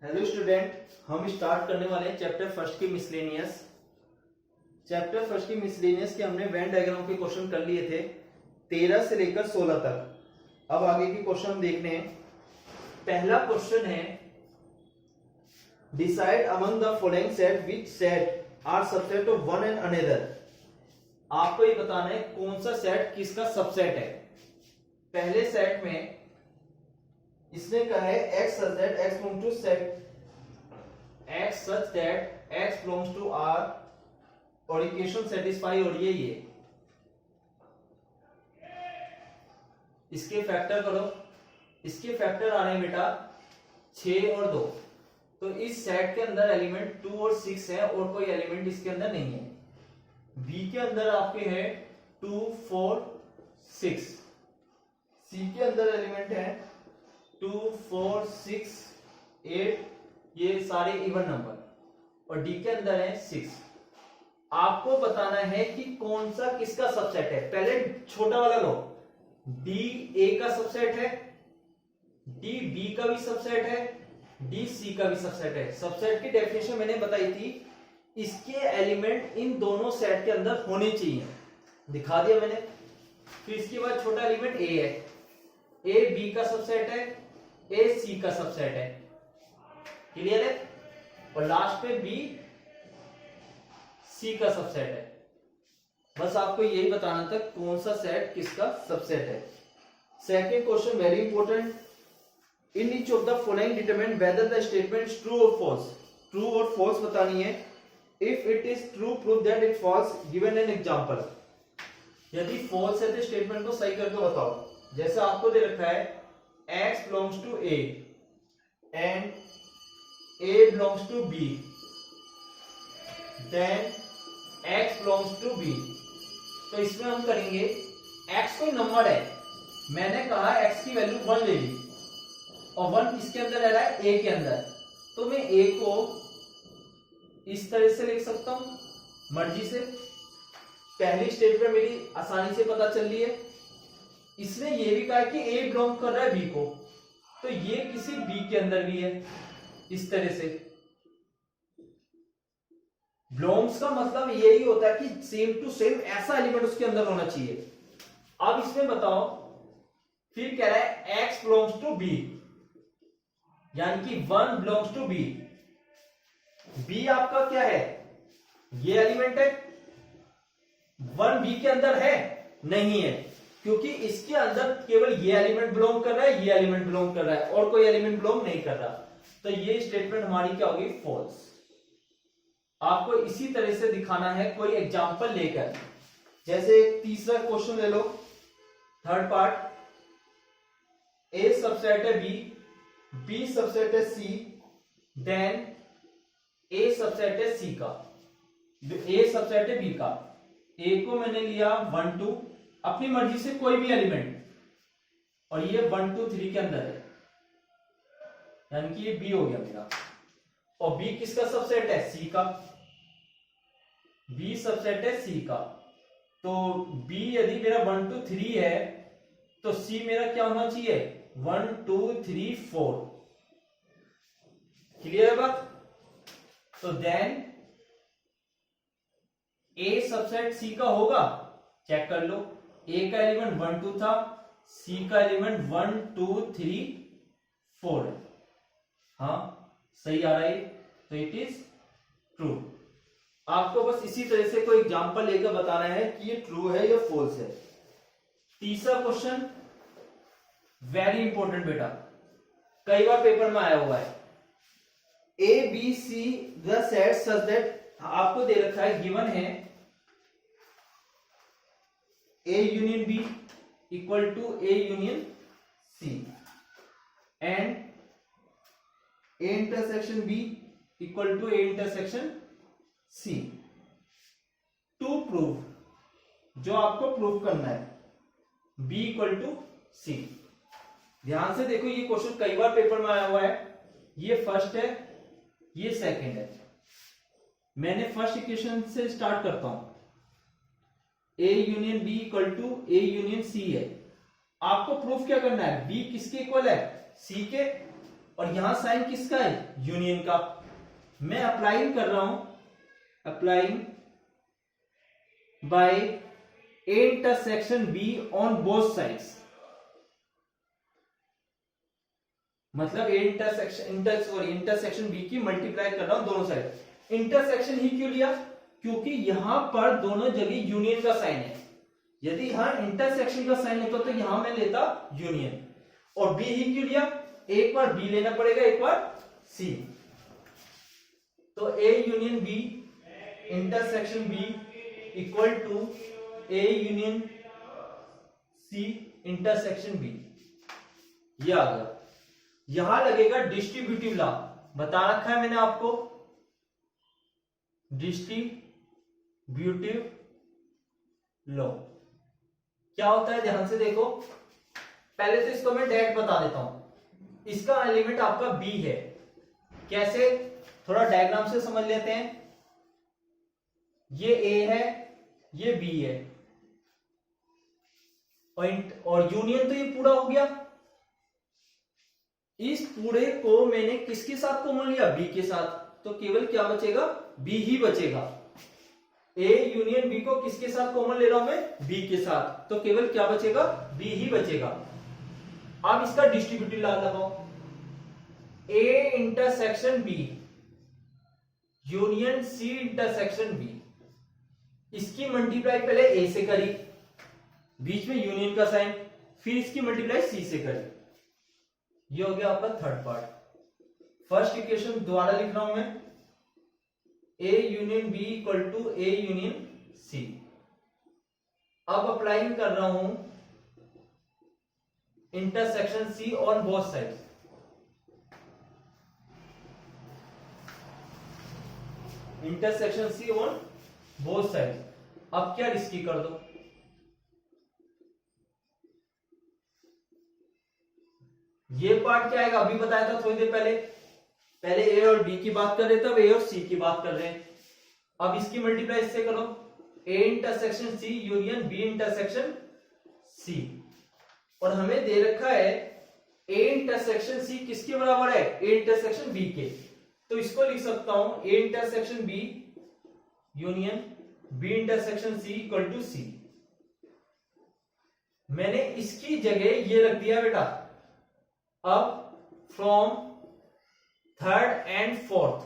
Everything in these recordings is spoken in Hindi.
हेलो स्टूडेंट, हम स्टार्ट करने वाले हैं चैप्टर फर्स्ट की मिसलेनियस। चैप्टर फर्स्ट की मिसलेनियस के हमने वेन डायग्राम के क्वेश्चन कर लिए थे 13 से लेकर 16 तक। अब आगे के क्वेश्चन हम देखने हैं। पहला क्वेश्चन है, decide among the following set which set are subset of one and another. आपको ये बताना है कौन सा सेट किसका सबसेट है। पहले सेट में इसने कहा है x such that x belongs to set x such that x belongs to R और इक्वेशन सेटिस्फाई हो रही है ये। इसके फैक्टर करो, इसके फैक्टर आ रहे हैं बेटा 6 और 2। तो इस सेट के अंदर एलिमेंट 2 और 6 है और कोई एलिमेंट इसके अंदर नहीं है। बी के अंदर आपके है 2 4 6, सी के अंदर एलिमेंट है 2 4 6 8, ये सारे इवन नंबर, और डी के अंदर है 6। आपको बताना है कि कौन सा किसका सबसेट है। पहले छोटा वाला लो, डी ए का सबसेट है, डी बी का भी सबसेट है, डी सी का भी सबसेट है। सबसेट की डेफिनेशन मैंने बताई थी, इसके एलिमेंट इन दोनों सेट के अंदर होने चाहिए, दिखा दिया मैंने। फिर इसके बाद छोटा एलिमेंट ए है, ए बी का सबसेट है, ए सी का सबसेट है, क्लियर है। और लास्ट में बी सी का सबसेट है। बस आपको यही बताना था कौन सा सेट किसका सबसेट है। Second question very important, in each of the following determine whether the statement true और फॉल्स। ट्रू और फॉल्स बतानी है। If it is true prove that it falls, given an example. यदि फॉल्स है तो स्टेटमेंट को सही करके बताओ। जैसे आपको दे रखा है x belongs to A and A belongs to B, then x belongs to B। तो इसमें हम करेंगे x कोई नंबर है, मैंने कहा x की वैल्यू 1 ले ली और 1 किसके अंदर रह रहा है, A के अंदर। तो मैं A को इस तरह से लिख सकता हूं मर्जी से। पहली स्टेटमेंट मेरी आसानी से पता चल रही है। इसने ये भी कहा कि A बिलोंग कर रहा है B को, तो ये किसी B के अंदर भी है। इस तरह से बिलोंग्स का मतलब यही होता है कि सेम टू सेम ऐसा एलिमेंट उसके अंदर होना चाहिए। अब इसमें बताओ, फिर कह रहा है X बिलोंग्स टू B, यानी कि 1 बिलोंग्स टू B। B आपका क्या है, ये एलिमेंट है। 1 B के अंदर है नहीं है, क्योंकि इसके अंदर केवल ये एलिमेंट बिलोंग कर रहा है, ये एलिमेंट बिलोंग कर रहा है और कोई एलिमेंट बिलोंग नहीं कर रहा। तो ये स्टेटमेंट हमारी क्या होगी, फॉल्स। आपको इसी तरह से दिखाना है कोई एग्जांपल लेकर। जैसे तीसरा क्वेश्चन ले लो, थर्ड पार्ट, ए सबसेट है बी, बी सबसेट है सी, देन ए सबसेट है सी का, ए सबसेट है बी का। ए को मैंने लिया 1 2, अपनी मर्जी से कोई भी एलिमेंट, और ये 1 2 3 के अंदर है, यानी कि ये बी हो गया मेरा। और बी किसका सबसेट है, सी का। बी सबसेट है सी का, तो बी यदि मेरा 1 2 3 है तो सी मेरा क्या होना चाहिए, 1 2 3 4। क्लियर है बात। तो देन ए सबसेट सी का होगा, चेक कर लो। ए का एलिमेंट 1 2 था, सी का एलिमेंट 1 2 3 4 है। हाँ सही आ रहा है, तो इट इज ट्रू। आपको बस इसी तरह से कोई एग्जांपल लेकर बताना है कि ये ट्रू है या फॉल्स है। तीसरा क्वेश्चन वेरी इंपॉर्टेंट बेटा, कई बार पेपर में आया हुआ है। A B C the set such that, आपको दे रखा है, गिवन है A union B equal to A union C and A intersection B equal to A intersection C to prove, जो आपको प्रूव करना है, B equal to C। ध्यान से देखो, ये क्वेश्चन कई बार पेपर में आया हुआ है। ये फर्स्ट है, ये सेकंड है। मैंने फर्स्ट इक्वेशन से स्टार्ट करता हूं, A union B equal to A union C है। आपको प्रूफ क्या करना है, B किसके इक्वल है, C के। और यहां साइन किसका है, यूनियन का। मैं अप्लाइंग कर रहा हूं, applying by A intersection B on both sides, मतलब ए इंटरसेक्शन बी की मल्टीप्लाई कर रहा हूं दोनों साइड। इंटरसेक्शन ही क्यों लिया, क्योंकि यहां पर दोनों जगह यूनियन का साइन है। यदि यहां इंटरसेक्शन का साइन होता तो यहां मैं लेता यूनियन। और बी ही क्यों लिया, एक बार बी लेना पड़ेगा, एक बार सी। तो A union B intersection B equal to A union C intersection B, ये आ गया। यहां लगेगा डिस्ट्रीब्यूटिव लॉ, बता रखा है मैंने आपको, डिस्ट्रीब्यूटिव लॉ क्या होता है, ध्यान से देखो। पहले तो इसको मैं डायरेक्ट बता देता हूं। इसका एलिमेंट आपका बी है, कैसे, थोड़ा डायग्राम से समझ लेते हैं। ये ए है, ये बी है, और यूनियन तो ये पूरा हो गया। इस पूरे को मैंने किसके साथ कॉमन लिया, बी के साथ, तो केवल क्या बचेगा, बी ही बचेगा। ए यूनियन बी को किसके साथ कॉमन ले रहा हूं मैं, बी के साथ, तो केवल क्या बचेगा, बी ही बचेगा। अब इसका डिस्ट्रीब्यूटिव लॉ लगाओ, A intersection B union C intersection B, इसकी मल्टीप्लाई पहले ए से करी, बीच में यूनियन का साइन, फिर इसकी मल्टीप्लाई सी से करी। ये हो गया आपका थर्ड पार्ट। फर्स्ट इक्वेशन दोबारा लिख रहा हूं मैं, A union B equal to A union C. अब अप्लाइंग कर रहा हूं intersection C on both side, intersection C on both side. अब क्या रिस्की कर दो, ये पार्ट क्या आएगा, अभी बताया था थोड़ी देर पहले, पहले ए और बी की बात कर रहे थे, अब ए और सी की बात कर रहे हैं। अब इसकी मल्टीप्लाई इससे करो, A intersection C union B intersection C, और हमें दे रखा है ए इंटरसेक्शन सी किसके बराबर है, ए इंटरसेक्शन बी के। तो इसको लिख सकता हूं A intersection B union B intersection C equal to C. मैंने इसकी जगह ये रख दिया बेटा। अब फ्रॉम थर्ड एंड फोर्थ,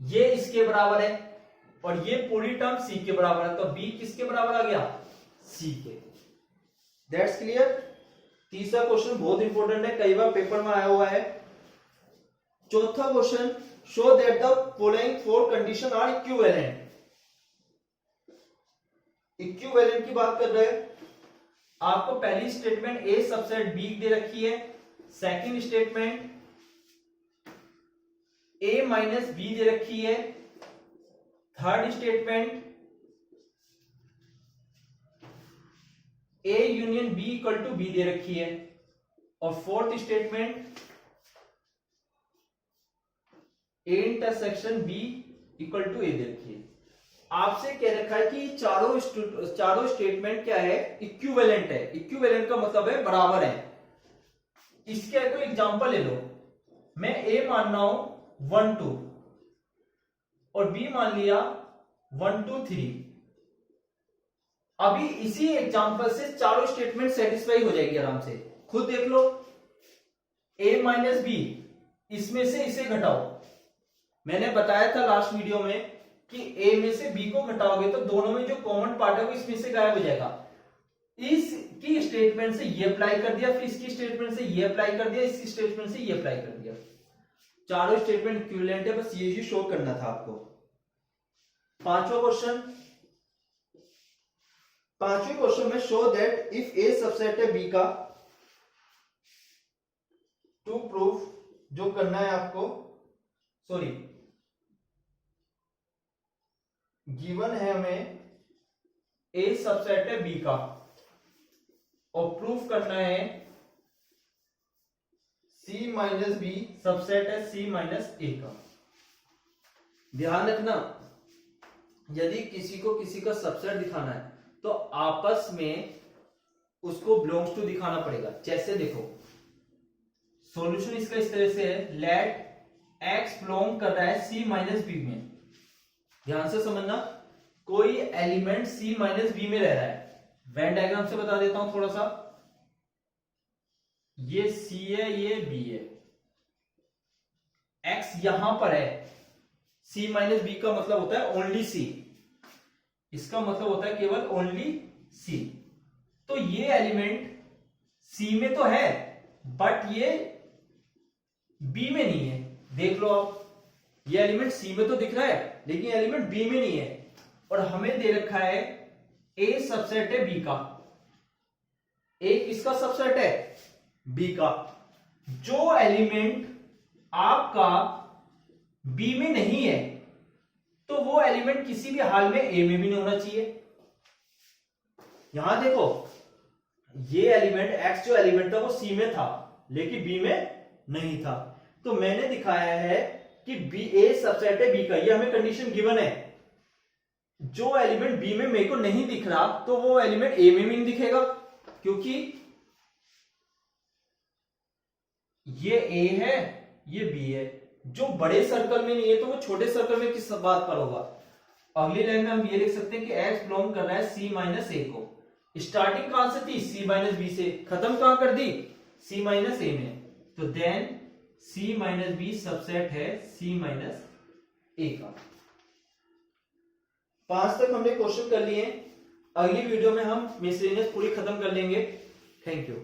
ये इसके बराबर है और ये पूरी टर्म सी के बराबर है, तो बी किसके बराबर आ गया, सी के। That's clear. तीसरा क्वेश्चन बहुत इंपॉर्टेंट है, कई बार पेपर में आया हुआ है। चौथा question, show that the following four condition are equivalent. Equivalent की बात कर रहे हैं। आपको पहली स्टेटमेंट ए सबसेट बी दे रखी है, second statement A minus B दे रखी है, third statement A union B equal to B दे रखी है, और fourth statement A intersection B equal to ए दे रखी है। आपसे कह रखा है कि चारों स्टेटमेंट क्या है, इक्विवेलेंट है। इक्विवेलेंट का मतलब है बराबर है। इसके कोई एग्जांपल ले लो, मैं ए मान रहा हूं 1 2 और बी मान लिया 1 2 3। अभी इसी एग्जांपल से चारों स्टेटमेंट सेटिस्फाई हो जाएगी आराम से, खुद देख लो। ए माइनस बी, इसमें से इसे घटाओ। मैंने बताया था लास्ट वीडियो में कि ए में से बी को घटाओगे तो दोनों में जो कॉमन पार्ट है वो इसमें से गायब हो जाएगा। इसकी स्टेटमेंट से ये अप्लाई कर दिया, फिर इसकी स्टेटमेंट से ये अप्लाई कर दिया, इसकी स्टेटमेंट से ये अप्लाई कर दिया। चारों स्टेटमेंट इक्विवेलेंट है, बस ये शो करना था आपको। पांचवा क्वेश्चन में show that if A subset है बी का, टू प्रूफ जो करना है आपको, सॉरी गिवन है हमें ए सबसेट है बी का और प्रूफ करना है सी माइनस बी सबसेट है सी माइनस ए का। ध्यान रखना, यदि किसी को किसी का सबसेट दिखाना है तो आपस में उसको बिलोंग्स टू दिखाना पड़ेगा। जैसे देखो सॉल्यूशन इसका इस तरह से है, लेट x बिलोंग कर रहा है c माइनस बी में। ध्यान से समझना, कोई एलिमेंट c माइनस बी में रह रहा है। वेन डायग्राम से बता देता हूं थोड़ा सा, ये c है, ये b है, x यहां पर है, c माइनस बी का मतलब होता है ओनली c, इसका मतलब होता है केवल ओनली c। तो ये एलिमेंट c में तो है बट ये b में नहीं है। देख लो आप, ये एलिमेंट c में तो दिख रहा है लेकिन एलिमेंट b में नहीं है। और हमें दे रखा है a सबसेट है b का, a किसका सबसेट है, b का। जो एलिमेंट आपका b में नहीं है तो वो एलिमेंट किसी भी हाल में a में भी नहीं होना चाहिए। यहां देखो, ये एलिमेंट x जो एलिमेंट था वो c में था लेकिन b में नहीं था। तो मैंने दिखाया है कि b a सबसेट है b का, ये हमें कंडीशन गिवन है। जो एलिमेंट b में मेरे को नहीं दिख रहा तो वो एलिमेंट a में भी नहीं दिखेगा, क्योंकि ये a है, ये b है। जो बड़े सर्कल में नहीं है तो वो छोटे सर्कल में किस बात पर होगा। अगली लाइन में हम ये लिख सकते हैं कि x बिलोंग कर रहा है c माइनस a को। स्टार्टिंग कहां से थी, c माइनस बी से, खत्म कहां कर दी, c माइनस a में। तो then c minus B subset है c माइनस a का। 5 तक हमने क्वेश्चन कर लिए। अगली वीडियो में हम मिसलेनियस पूरी खत्म कर लेंगे। Thank you.